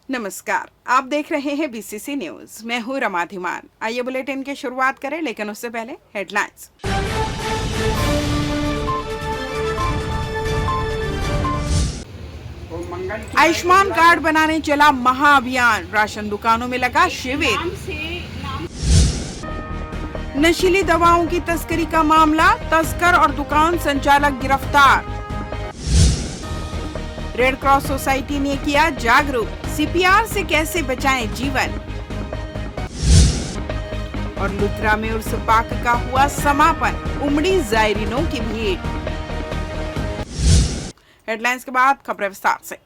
नमस्कार, आप देख रहे हैं बीसीसी न्यूज। मैं हूं रमा धीमान। आइए बुलेटिन की शुरुआत करें, लेकिन उससे पहले हेडलाइंस। आयुष्मान कार्ड बनाने चला महाअभियान, राशन दुकानों में लगा शिविर। नशीली दवाओं की तस्करी का मामला, तस्कर और दुकान संचालक गिरफ्तार। रेड क्रॉस सोसाइटी ने किया जागरूक, सीपीआर से कैसे बचाएं जीवन। और लुथरा में उर्स पाक का हुआ समापन, उमड़ी जायरीनों की भीड़। हेडलाइंस के बाद खबरें विस्तार से।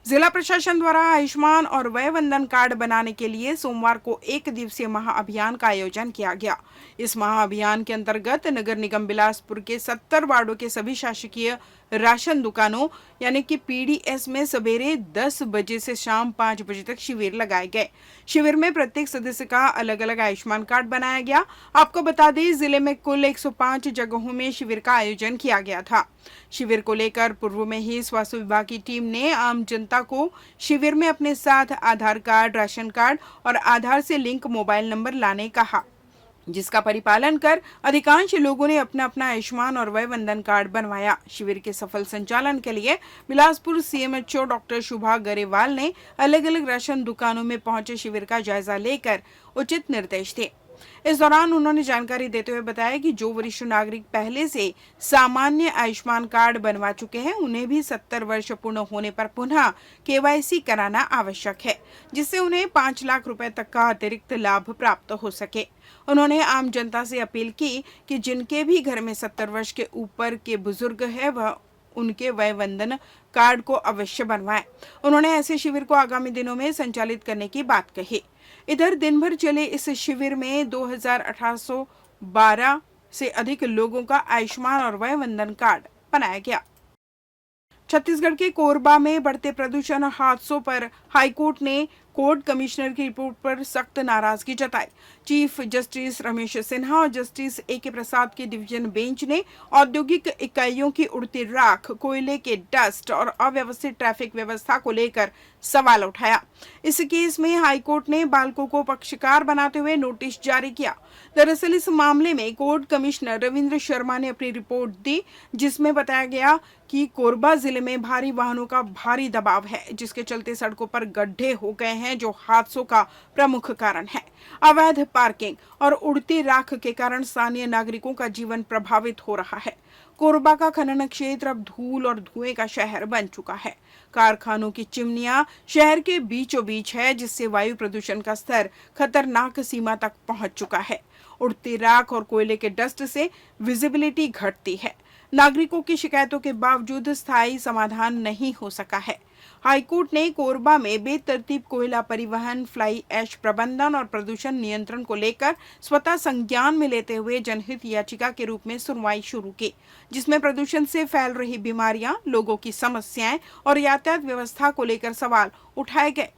जिला प्रशासन द्वारा आयुष्मान और वय वंदन कार्ड बनाने के लिए सोमवार को 1 दिवसीय महाअभियान का आयोजन किया गया। इस महाअभियान के अंतर्गत नगर निगम बिलासपुर के 70 वार्डों के सभी शासकीय राशन दुकानों यानी कि पीडीएस में सवेरे 10 बजे से शाम 5 बजे तक शिविर लगाए गए। शिविर में प्रत्येक सदस्य का अलग अलग आयुष्मान कार्ड बनाया गया। आपको बता दें, जिले में कुल 105 जगहों में शिविर का आयोजन किया गया था। शिविर को लेकर पूर्व में ही स्वास्थ्य विभाग की टीम ने आम जनता को शिविर में अपने साथ आधार कार्ड, राशन कार्ड और आधार से लिंक मोबाइल नंबर लाने कहा, जिसका परिपालन कर अधिकांश लोगों ने अपना अपना आयुष्मान और वय वंदन कार्ड बनवाया। शिविर के सफल संचालन के लिए बिलासपुर सीएमएचओ डॉक्टर शुभा गरेवाल ने अलग अलग राशन दुकानों में पहुंचे शिविर का जायजा लेकर उचित निर्देश दिए। इस दौरान उन्होंने जानकारी देते हुए बताया कि जो वरिष्ठ नागरिक पहले से सामान्य आयुष्मान कार्ड बनवा चुके हैं, उन्हें भी 70 वर्ष पूर्ण होने पर पुनः केवाईसी कराना आवश्यक है, जिससे उन्हें 5 लाख रुपए तक का अतिरिक्त लाभ प्राप्त हो सके। उन्होंने आम जनता से अपील की कि जिनके भी घर में 70 वर्ष के ऊपर के बुजुर्ग है, वह उनके वय वंदन कार्ड को अवश्य बनवाएं। उन्होंने ऐसे शिविर को आगामी दिनों में संचालित करने की बात कही। इधर दिन भर चले इस शिविर में 2812 से अधिक लोगों का आयुष्मान और वय वंदन कार्ड बनाया गया। छत्तीसगढ़ के कोरबा में बढ़ते प्रदूषण हादसों पर हाईकोर्ट ने कोर्ट कमिश्नर की रिपोर्ट पर सख्त नाराजगी जताई। चीफ जस्टिस रमेश सिन्हा और जस्टिस ए.के. प्रसाद की डिवीजन बेंच ने औद्योगिक इकाइयों की उड़ती राख, कोयले के डस्ट और अव्यवस्थित ट्रैफिक व्यवस्था को लेकर सवाल उठाया। इस केस में हाईकोर्ट ने बाल्को को पक्षकार बनाते हुए नोटिस जारी किया। दरअसल इस मामले में कोर्ट कमिश्नर रविंद्र शर्मा ने अपनी रिपोर्ट दी, जिसमें बताया गया कि कोरबा जिले में भारी वाहनों का भारी दबाव है, जिसके चलते सड़कों पर गड्ढे हो गए हैं, जो हादसों का प्रमुख कारण है। अवैध पार्किंग और उड़ती राख के कारण स्थानीय नागरिकों का जीवन प्रभावित हो रहा है। कोरबा का खनन क्षेत्र अब धूल और धुएं का शहर बन चुका है। कारखानों की चिमनियां शहर के बीचों बीच है, जिससे वायु प्रदूषण का स्तर खतरनाक सीमा तक पहुंच चुका है। उड़ती राख और कोयले के डस्ट से विजिबिलिटी घटती है। नागरिकों की शिकायतों के बावजूद स्थायी समाधान नहीं हो सका है। हाईकोर्ट ने कोरबा में बेतरतीब कोयला परिवहन, फ्लाई ऐश प्रबंधन और प्रदूषण नियंत्रण को लेकर स्वतः संज्ञान में लेते हुए जनहित याचिका के रूप में सुनवाई शुरू की, जिसमें प्रदूषण से फैल रही बीमारियां, लोगों की समस्याएं और यातायात व्यवस्था को लेकर सवाल उठाए गए।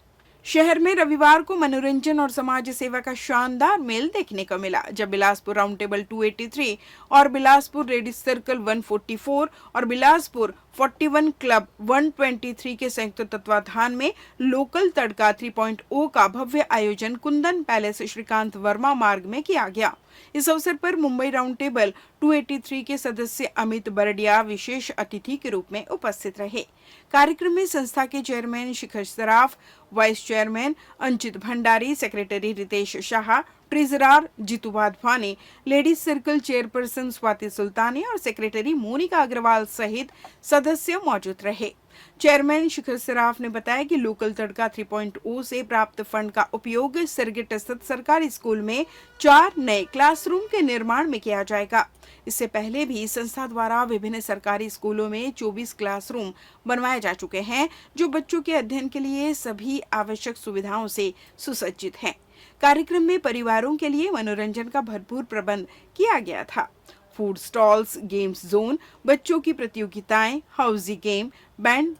शहर में रविवार को मनोरंजन और समाज सेवा का शानदार मेल देखने को मिला, जब बिलासपुर राउंड टेबल 283 और बिलासपुर रेडी सर्कल 144 और बिलासपुर 41 क्लब 123 के संयुक्त तत्वाधान में लोकल तड़का 3.0 का भव्य आयोजन कुंदन पैलेस श्रीकांत वर्मा मार्ग में किया गया। इस अवसर पर मुंबई राउंड टेबल 283 के सदस्य अमित बरडिया विशेष अतिथि के रूप में उपस्थित रहे। कार्यक्रम में संस्था के chairman Shikhar Saraf, vice chairman Anchit Bhandari, secretary Ritesh Shah, treasurer Jitu Wadhwani, ladies circle chairperson Swati Sultani और सेक्रेटरी मोनिका अग्रवाल सहित सदस्य मौजूद रहे। चेयरमैन शिखर सराफ ने बताया कि लोकल तड़का 3.0 से प्राप्त फंड का उपयोग सिरगिट स्थित सरकारी स्कूल में 4 नए क्लासरूम के निर्माण में किया जाएगा। इससे पहले भी संस्था द्वारा विभिन्न सरकारी स्कूलों में 24 क्लासरूम बनवाए जा चुके हैं, जो बच्चों के अध्ययन के लिए सभी आवश्यक सुविधाओं से सुसज्जित हैं। कार्यक्रम में परिवारों के लिए मनोरंजन का भरपूर प्रबंध किया गया था। फूड स्टॉल्स, गेम्स जोन, बच्चों की प्रतियोगिताएं, हाउजी गेम, बैंड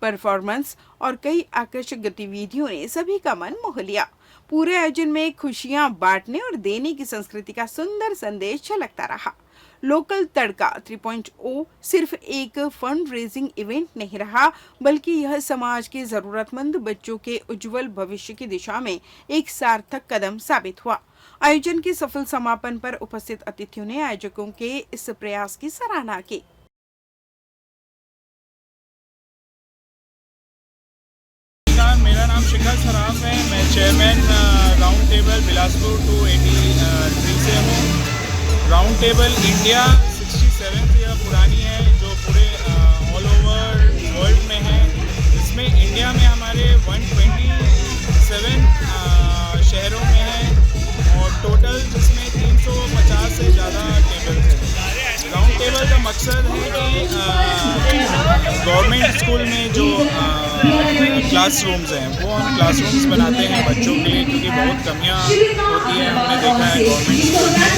परफॉर्मेंस और कई आकर्षक गतिविधियों ने सभी का मन मोह लिया। पूरे आयोजन में खुशियां बांटने और देने की संस्कृति का सुंदर संदेश झलकता रहा। लोकल तड़का 3.0 सिर्फ एक फंड रेजिंग इवेंट नहीं रहा, बल्कि यह समाज के जरूरतमंद बच्चों के उज्जवल भविष्य की दिशा में एक सार्थक कदम साबित हुआ। आयोजन के सफल समापन पर उपस्थित अतिथियों ने आयोजकों के इस प्रयास की सराहना की। मेरा नाम शिखर सराफ है। मैं चेयरमैन राउंड टेबल बिलासपुर 283 से हूँ। राउंड टेबल इंडिया 67 ईयर पुरानी है, जो पूरे ऑल ओवर वर्ल्ड में है। इसमें इंडिया में हमारे 127 शहरों में है और टोटल जिसमें 350 से ज़्यादा टेबल हैं। राउंड टेबल का मकसद है कि गवर्नमेंट स्कूल में जो क्लासरूम्स हैं वो हम क्लासरूम्स बनाते हैं बच्चों के लिए, क्योंकि बहुत कमियां होती हैं, हमने देखा है गवर्नमेंट स्कूल में।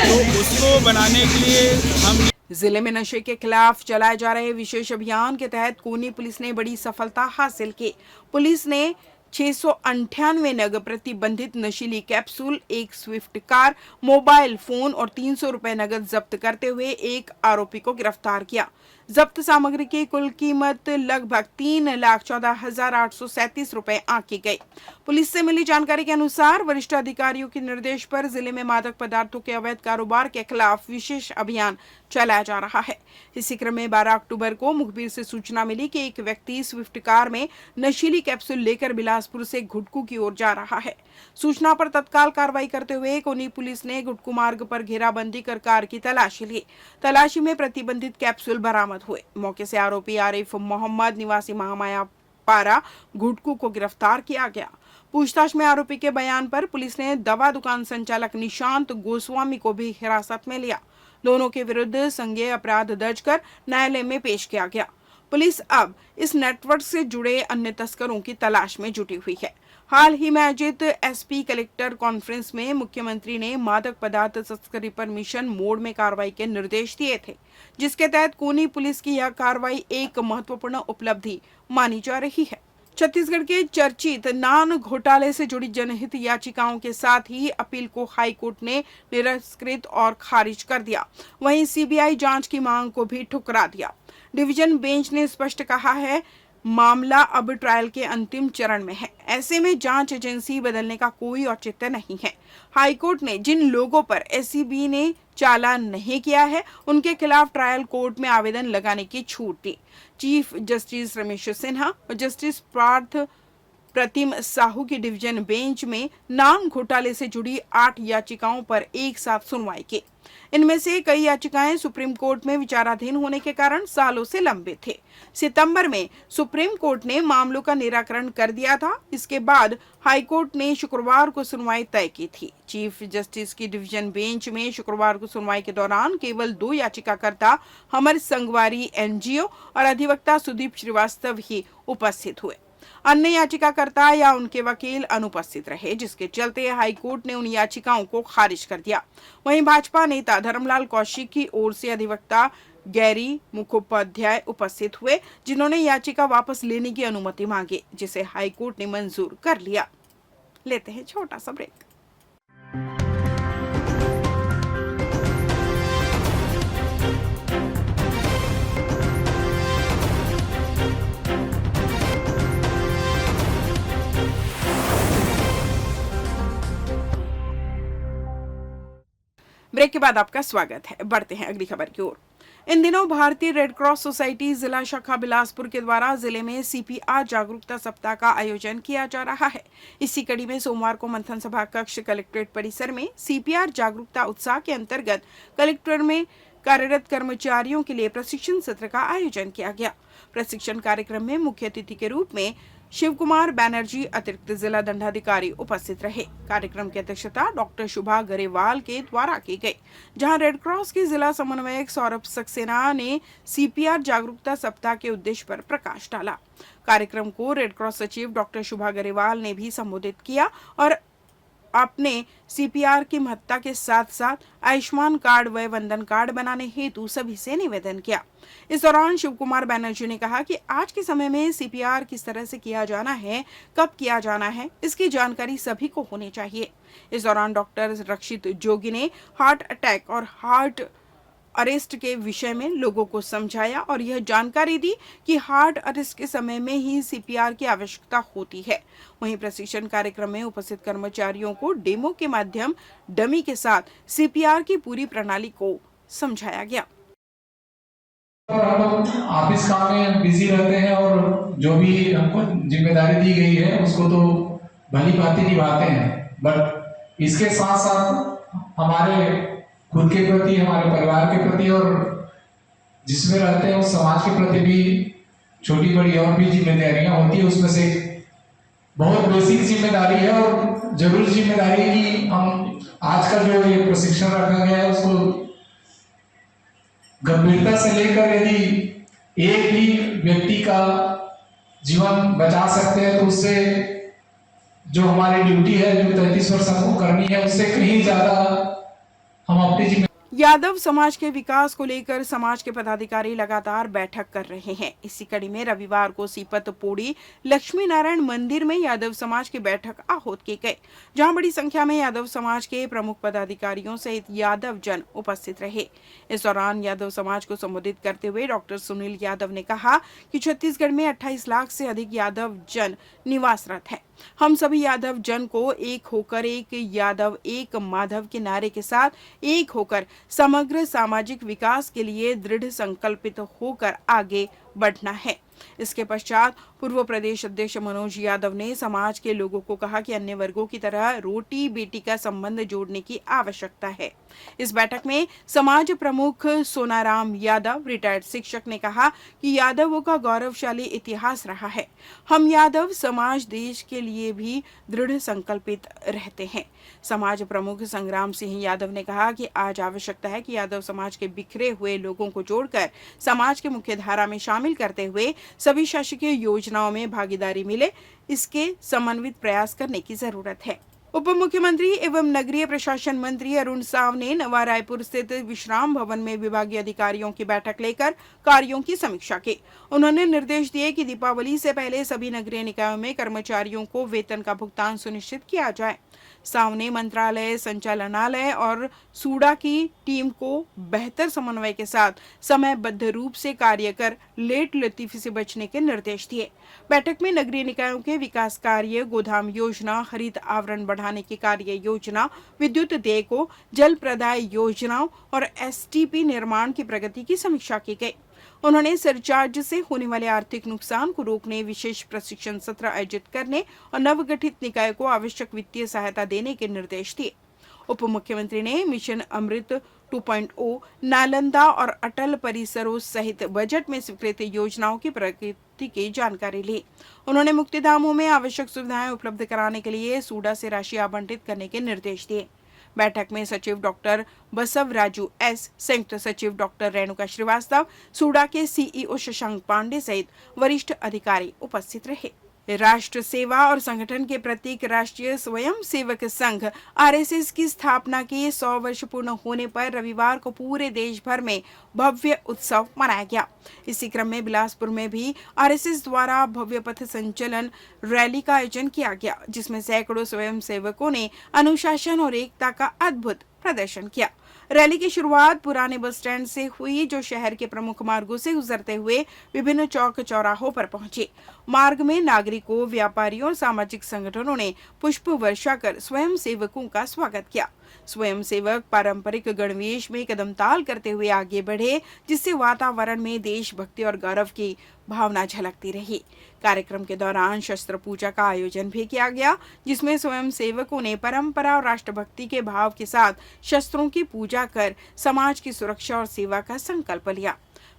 तो उसको बनाने के लिए हम जिले में नशे के खिलाफ चलाए जा रहे विशेष अभियान के तहत कोनी पुलिस ने बड़ी सफलता हासिल की। पुलिस ने 698 नग प्रतिबंधित नशीली कैप्सूल, एक स्विफ्ट कार, मोबाइल फोन और 300 रुपए नगद जब्त करते हुए एक आरोपी को गिरफ्तार किया। जब्त सामग्री की कुल कीमत लगभग 3,14,837 रुपए आंकी गई। पुलिस से मिली जानकारी के अनुसार वरिष्ठ अधिकारियों के निर्देश पर जिले में मादक पदार्थों के अवैध कारोबार के खिलाफ विशेष अभियान चलाया जा रहा है। इसी क्रम में 12 अक्टूबर को मुखबिर से सूचना मिली कि एक व्यक्ति स्विफ्ट कार में नशीली कैप्सूल लेकर बिलासपुर से घुटकू की ओर जा रहा है। सूचना पर तत्काल कार्रवाई करते हुए कोनी पुलिस ने घुटकू मार्ग पर घेराबंदी कर कार की तलाशी ली। तलाशी में प्रतिबंधित कैप्सूल बरामद हुए। मौके से आरोपी आरिफ मोहम्मद निवासी महामाया पारा घुटकू को गिरफ्तार किया गया। पूछताछ में आरोपी के बयान पर पुलिस ने दवा दुकान संचालक निशांत गोस्वामी को भी हिरासत में लिया। दोनों के विरुद्ध संज्ञेय अपराध दर्ज कर न्यायालय में पेश किया गया। पुलिस अब इस नेटवर्क से जुड़े अन्य तस्करों की तलाश में जुटी हुई है। हाल ही में आयोजित एसपी कलेक्टर कॉन्फ्रेंस में मुख्यमंत्री ने मादक पदार्थ तस्करी पर मिशन मोड में कार्रवाई के निर्देश दिए थे, जिसके तहत कोनी पुलिस की यह कार्रवाई एक महत्वपूर्ण उपलब्धि मानी जा रही है। छत्तीसगढ़ के चर्चित नान घोटाले से जुड़ी जनहित याचिकाओं के साथ ही अपील को हाई कोर्ट ने निरस्कृत और खारिज कर दिया। वहीं सीबीआई जांच की मांग को भी ठुकरा दिया। डिवीजन बेंच ने स्पष्ट कहा है, मामला अब ट्रायल के अंतिम चरण में है। ऐसे में जांच एजेंसी बदलने का कोई औचित्य नहीं है। हाईकोर्ट ने जिन लोगों पर एसीबी ने चालान नहीं किया है, उनके खिलाफ ट्रायल कोर्ट में आवेदन लगाने की छूट दी। चीफ जस्टिस रमेश सिन्हा और जस्टिस पार्थ प्रतिम साहू की डिवीजन बेंच में नान घोटाले से जुड़ी 8 याचिकाओं पर एक साथ सुनवाई की। इनमें से कई याचिकाएं सुप्रीम कोर्ट में विचाराधीन होने के कारण सालों से लंबित थे। सितंबर में सुप्रीम कोर्ट ने मामलों का निराकरण कर दिया था। इसके बाद हाई कोर्ट ने शुक्रवार को सुनवाई तय की थी। चीफ जस्टिस की डिवीजन बेंच में शुक्रवार को सुनवाई के दौरान केवल 2 याचिकाकर्ता हमर संगवारी एनजीओ और अधिवक्ता सुदीप श्रीवास्तव ही उपस्थित हुए। अन्य याचिकाकर्ता या उनके वकील अनुपस्थित रहे, जिसके चलते हाईकोर्ट ने उन याचिकाओं को खारिज कर दिया। वहीं भाजपा नेता धर्मलाल कौशिक की ओर से अधिवक्ता गैरी मुखोपाध्याय उपस्थित हुए, जिन्होंने याचिका वापस लेने की अनुमति मांगी, जिसे हाईकोर्ट ने मंजूर कर लिया। लेते हैं छोटा सा ब्रेक। ब्रेक के बाद आपका स्वागत है। बढ़ते हैं अगली खबर की ओर। इन दिनों भारतीय रेड क्रॉस सोसाइटी जिला शाखा बिलासपुर के द्वारा जिले में सीपीआर जागरूकता सप्ताह का आयोजन किया जा रहा है। इसी कड़ी में सोमवार को मंथन सभा कक्ष कलेक्ट्रेट परिसर में सीपीआर जागरूकता उत्साह के अंतर्गत कलेक्ट्रेट में कार्यरत कर्मचारियों के लिए प्रशिक्षण सत्र का आयोजन किया गया। प्रशिक्षण कार्यक्रम में मुख्य अतिथि के रूप में शिव कुमार बैनर्जी अतिरिक्त जिला दंडाधिकारी उपस्थित रहे। कार्यक्रम की अध्यक्षता डॉक्टर शुभा गरेवाल के द्वारा की गई, जहां रेड क्रॉस के जिला समन्वयक सौरभ सक्सेना ने सीपीआर जागरूकता सप्ताह के उद्देश्य पर प्रकाश डाला। कार्यक्रम को रेड क्रॉस सचिव डॉक्टर शुभा गरेवाल ने भी संबोधित किया और आपने सीपीआर की महत्ता के साथ साथ आयुष्मान कार्ड व वंदन कार्ड बनाने हेतु सभी से निवेदन किया। इस दौरान शिव कुमार बैनर्जी ने कहा कि आज के समय में सीपीआर किस तरह से किया जाना है, कब किया जाना है, इसकी जानकारी सभी को होनी चाहिए। इस दौरान डॉक्टर रक्षित जोगी ने हार्ट अटैक और हार्ट अरेस्ट के विषय में लोगों को समझाया और यह जानकारी दी कि हार्ट अरेस्ट के समय में ही सीपीआर की आवश्यकता होती है। वहीं प्रशिक्षण कार्यक्रम में उपस्थित कर्मचारियों को डेमो के माध्यम डमी के साथ सीपीआर की पूरी प्रणाली को समझाया गया। हम लोग ऑफिस काम में बिजी रहते हैं और जो भी हमको जिम्मेदारी दी गई है उसको तो भली भांति निभाते हैं, बट इसके साथ साथ हमारे खुद के प्रति, हमारे परिवार के प्रति और जिसमें रहते हैं उस समाज के प्रति भी छोटी बड़ी और भी जिम्मेदारियां होती है। उसमें से बहुत बेसिक जिम्मेदारी है और जरूरी जिम्मेदारी की हम आज का जो ये प्रशिक्षण रखा गया है उसको गंभीरता से लेकर यदि एक भी व्यक्ति का जीवन बचा सकते हैं तो उससे जो हमारी ड्यूटी है, जो 33 वर्ष हमको करनी है, उससे कहीं ज्यादा हम अपनी यादव समाज के विकास को लेकर समाज के पदाधिकारी लगातार बैठक कर रहे हैं। इसी कड़ी में रविवार को सीपत पोड़ी लक्ष्मी नारायण मंदिर में यादव समाज की बैठक आहूत की गई, जहां बड़ी संख्या में यादव समाज के प्रमुख पदाधिकारियों सहित यादव जन उपस्थित रहे। इस दौरान यादव समाज को संबोधित करते हुए डॉक्टर सुनील यादव ने कहा कि छत्तीसगढ़ में 28 लाख से अधिक यादव जन निवासरत हैं। हम सभी यादव जन को एक होकर, एक यादव एक माधव के नारे के साथ एक होकर समग्र सामाजिक विकास के लिए दृढ़ संकल्पित होकर आगे बढ़ना है। इसके पश्चात पूर्व प्रदेश अध्यक्ष मनोज यादव ने समाज के लोगों को कहा कि अन्य वर्गों की तरह रोटी बेटी का संबंध जोड़ने की आवश्यकता है। इस बैठक में समाज प्रमुख सोनाराम यादव, रिटायर्ड शिक्षक, ने कहा कि यादवों का गौरवशाली इतिहास रहा है। हम यादव समाज देश के लिए भी दृढ़ संकल्पित रहते हैं। समाज प्रमुख संग्राम सिंह यादव ने कहा कि आज आवश्यकता है कि यादव समाज के बिखरे हुए लोगों को जोड़कर समाज के मुख्य धारा में शामिल करते हुए सभी शासकीय योजनाओं में भागीदारी मिले, इसके समन्वित प्रयास करने की जरूरत है। उप मुख्यमंत्री एवं नगरीय प्रशासन मंत्री अरुण साव ने नवा रायपुर स्थित विश्राम भवन में विभागीय अधिकारियों की बैठक लेकर कार्यों की समीक्षा की। उन्होंने निर्देश दिए कि दीपावली से पहले सभी नगरीय निकायों में कर्मचारियों को वेतन का भुगतान सुनिश्चित किया जाए। साव ने मंत्रालय, संचालनालय और सूडा की टीम को बेहतर समन्वय के साथ समयबद्ध रूप से कार्य कर लेट लतीफी से बचने के निर्देश दिए। बैठक में नगरीय निकायों के विकास कार्य, गोदाम योजना, हरित आवरण बढ़ाने की कार्य योजना, विद्युत देय को जल प्रदाय योजनाओं और एसटीपी निर्माण की प्रगति की समीक्षा की गई। उन्होंने सरचार्ज से होने वाले आर्थिक नुकसान को रोकने विशेष प्रशिक्षण सत्र आयोजित करने और नवगठित निकाय को आवश्यक वित्तीय सहायता देने के निर्देश दिए। उप मुख्यमंत्री ने मिशन अमृत 2.0, नालंदा और अटल परिसरों सहित बजट में स्वीकृत योजनाओं की प्रगति की जानकारी ली। उन्होंने मुक्तिधामों में आवश्यक सुविधाएं उपलब्ध कराने के लिए सूडा से राशि आवंटित करने के निर्देश दिए। बैठक में सचिव डॉक्टर बसवराजू एस, संयुक्त सचिव डॉक्टर रेणुका श्रीवास्तव, सूडा के सीईओ शशांक पांडे सहित वरिष्ठ अधिकारी उपस्थित रहे। राष्ट्र सेवा और संगठन के प्रतीक राष्ट्रीय स्वयं सेवक संघ आरएसएस की स्थापना के 100 वर्ष पूर्ण होने पर रविवार को पूरे देश भर में भव्य उत्सव मनाया गया। इसी क्रम में बिलासपुर में भी आरएसएस द्वारा भव्य पथ संचलन रैली का आयोजन किया गया, जिसमें सैकड़ों स्वयं सेवकों ने अनुशासन और एकता का अद्भुत प्रदर्शन किया। रैली की शुरुआत पुराने बस स्टैंड से हुई, जो शहर के प्रमुख मार्गों से गुजरते हुए विभिन्न चौक चौराहों पर पहुंची। मार्ग में नागरिकों, व्यापारियों और सामाजिक संगठनों ने पुष्प वर्षा कर स्वयं सेवकों का स्वागत किया। स्वयं सेवक पारंपरिक गणवेश में कदम ताल करते हुए आगे बढ़े, जिससे वातावरण में देशभक्ति और गौरव की भावना झलकती रही। कार्यक्रम के दौरान शस्त्र पूजा का आयोजन भी किया गया, जिसमें स्वयं सेवकों ने परंपरा और राष्ट्रभक्ति के भाव के साथ शस्त्रों की पूजा कर समाज की सुरक्षा और सेवा का संकल्प लिया।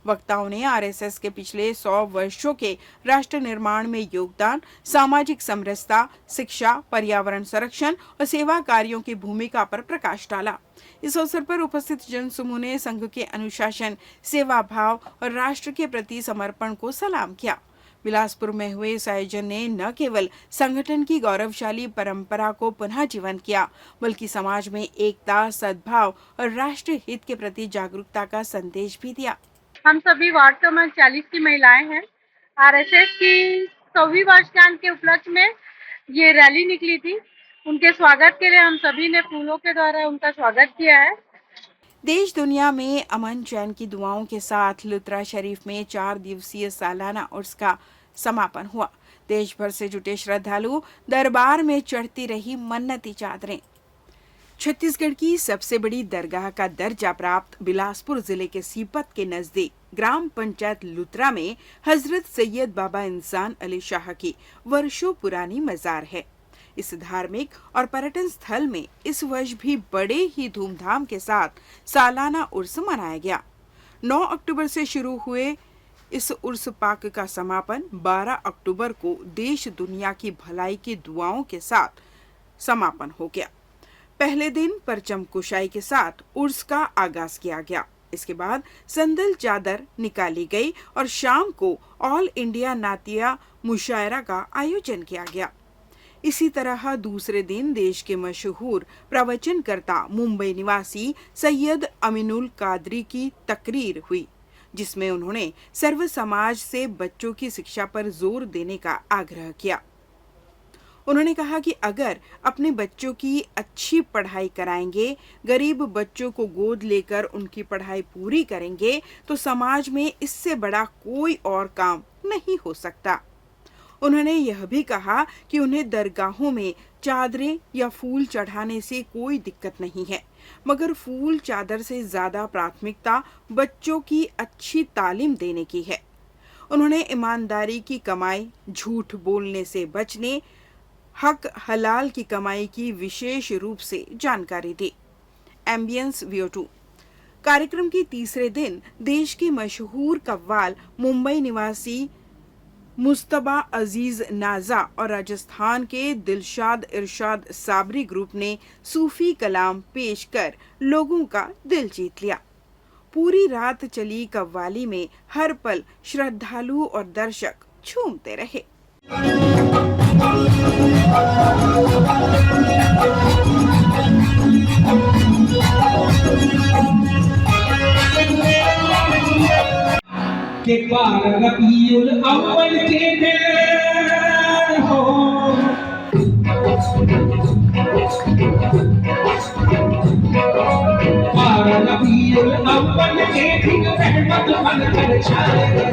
वक्ताओं ने आरएसएस के पिछले 100 वर्षों के राष्ट्र निर्माण में योगदान, सामाजिक समरसता, शिक्षा, पर्यावरण संरक्षण और सेवा कार्यों की भूमिका पर प्रकाश डाला। इस अवसर पर उपस्थित जनसमूह ने संघ के अनुशासन, सेवा भाव और राष्ट्र के प्रति समर्पण को सलाम किया। बिलासपुर में हुए इस आयोजन ने न केवल संगठन की गौरवशाली परंपरा को पुनः जीवन किया, बल्कि समाज में एकता, सद्भाव और राष्ट्र हित के प्रति जागरूकता का संदेश भी दिया। हम सभी वार्ड क्रमांक 40 की महिलाएं हैं। आरएसएस की 100वीं वर्षगांठ के उपलक्ष्य में ये रैली निकली थी। उनके स्वागत के लिए हम सभी ने फूलों के द्वारा उनका स्वागत किया है। देश दुनिया में अमन चैन की दुआओं के साथ लुत्रा शरीफ में 4 दिवसीय सालाना उर्स का समापन हुआ। देश भर से जुटे श्रद्धालु दरबार में चढ़ती रही मन्नती चादरें। छत्तीसगढ़ की सबसे बड़ी दरगाह का दर्जा प्राप्त बिलासपुर जिले के सीपत के नजदीक ग्राम पंचायत लुत्रा में हजरत सैयद बाबा इंसान अली शाह की वर्षों पुरानी मजार है। इस धार्मिक और पर्यटन स्थल में इस वर्ष भी बड़े ही धूमधाम के साथ सालाना उर्स मनाया गया। 9 अक्टूबर से शुरू हुए इस उर्स पाक का समापन 12 अक्टूबर को देश दुनिया की भलाई की दुआओं के साथ समापन हो गया। पहले दिन परचम कुशाई के साथ उर्स का आगाज किया गया। इसके बाद संदल चादर निकाली गई और शाम को ऑल इंडिया नातिया मुशायरा का आयोजन किया गया। इसी तरह दूसरे दिन देश के मशहूर प्रवचनकर्ता मुंबई निवासी सैयद अमीनुल कादरी की तकरीर हुई, जिसमें उन्होंने सर्व समाज से बच्चों की शिक्षा पर जोर देने का आग्रह किया। उन्होंने कहा कि अगर अपने बच्चों की अच्छी पढ़ाई कराएंगे, गरीब बच्चों को गोद लेकर उनकी पढ़ाई पूरी करेंगे, तो समाज में इससे बड़ा कोई और काम नहीं हो सकता। उन्होंने यह भी कहा कि उन्हें दरगाहों में चादरें या फूल चढ़ाने से कोई दिक्कत नहीं है, मगर फूल चादर से ज्यादा प्राथमिकता बच्चों की अच्छी तालीम देने की है। उन्होंने ईमानदारी की कमाई, झूठ बोलने से बचने, हक हलाल की कमाई की विशेष रूप से जानकारी दी। एम्बियंस VO2 कार्यक्रम की तीसरे दिन देश की मशहूर कव्वाल मुंबई निवासी मुस्तबा अजीज नाजा और राजस्थान के दिलशाद इरशाद साबरी ग्रुप ने सूफी कलाम पेश कर लोगों का दिल जीत लिया। पूरी रात चली कव्वाली में हर पल श्रद्धालु और दर्शक झूमते रहे। के पार रबीउल अव्वल के दिन हो, पार रबीउल अव्वल के दिन रहमत बनकर छाए,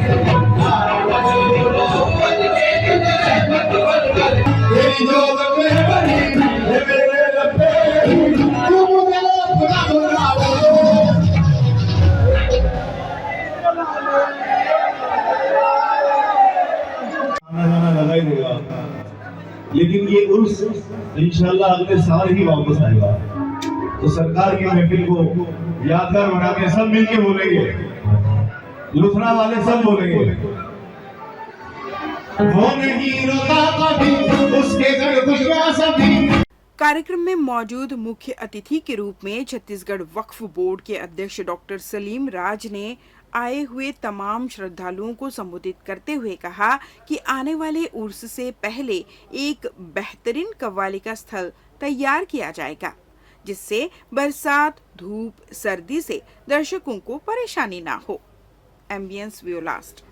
पार रबीउल अव्वल के दिन रहमत बनकर तेरी जोत में बनी है मेरे रब्बे, तू मुझे खुदा बुलाओ। लगा ही देगा, लेकिन ये उर्स इंशाल्लाह अगले साल ही वापस आएगा। तो सरकार की महफिल को यादगार बनाने सब मिलके बोलेंगे, लुथरा वाले सब बोलेंगे, वो नहीं रोता कभी उसके घर खुशवा सभी। कार्यक्रम में मौजूद मुख्य अतिथि के रूप में छत्तीसगढ़ वक्फ बोर्ड के अध्यक्ष डॉक्टर सलीम राज ने आए हुए तमाम श्रद्धालुओं को संबोधित करते हुए कहा कि आने वाले उर्स से पहले एक बेहतरीन कव्वाली का स्थल तैयार किया जाएगा, जिससे बरसात, धूप, सर्दी से दर्शकों को परेशानी ना हो। एम्बियंस VO लास्ट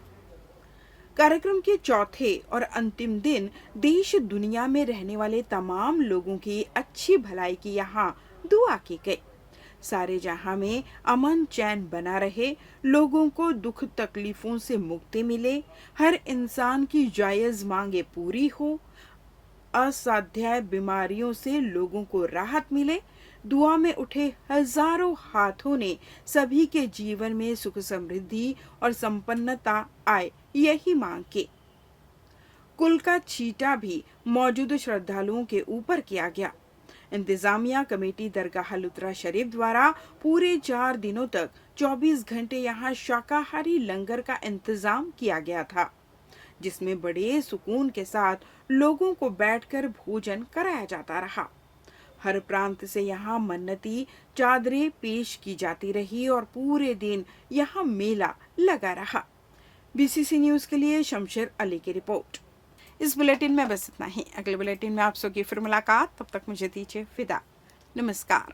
कार्यक्रम के चौथे और अंतिम दिन देश दुनिया में रहने वाले तमाम लोगों की अच्छी भलाई की यहाँ दुआ की गई। सारे जहां में अमन चैन बना रहे, लोगों को दुख तकलीफों से मुक्ति मिले, हर इंसान की जायज मांगे पूरी हो, असाध्य बीमारियों से लोगों को राहत मिले। दुआ में उठे हजारों हाथों ने सभी के जीवन में सुख समृद्धि और संपन्नता आए, यही मांग की। कुल का छींटा भी मौजूद श्रद्धालुओं के ऊपर किया गया। इंतजामिया कमेटी दरगाह लुत्रा शरीफ द्वारा पूरे 4 दिनों तक 24 घंटे यहाँ शाकाहारी लंगर का इंतजाम किया गया था, जिसमें बड़े सुकून के साथ लोगों को बैठकर भोजन कराया जाता रहा। हर प्रांत से यहाँ मन्नती चादरें पेश की जाती रही और पूरे दिन यहाँ मेला लगा रहा। BCC न्यूज के लिए शमशेर अली की रिपोर्ट। इस बुलेटिन में बस इतना ही। अगले बुलेटिन में आप सबकी फिर मुलाकात, तब तक मुझे दीजिए विदा। नमस्कार।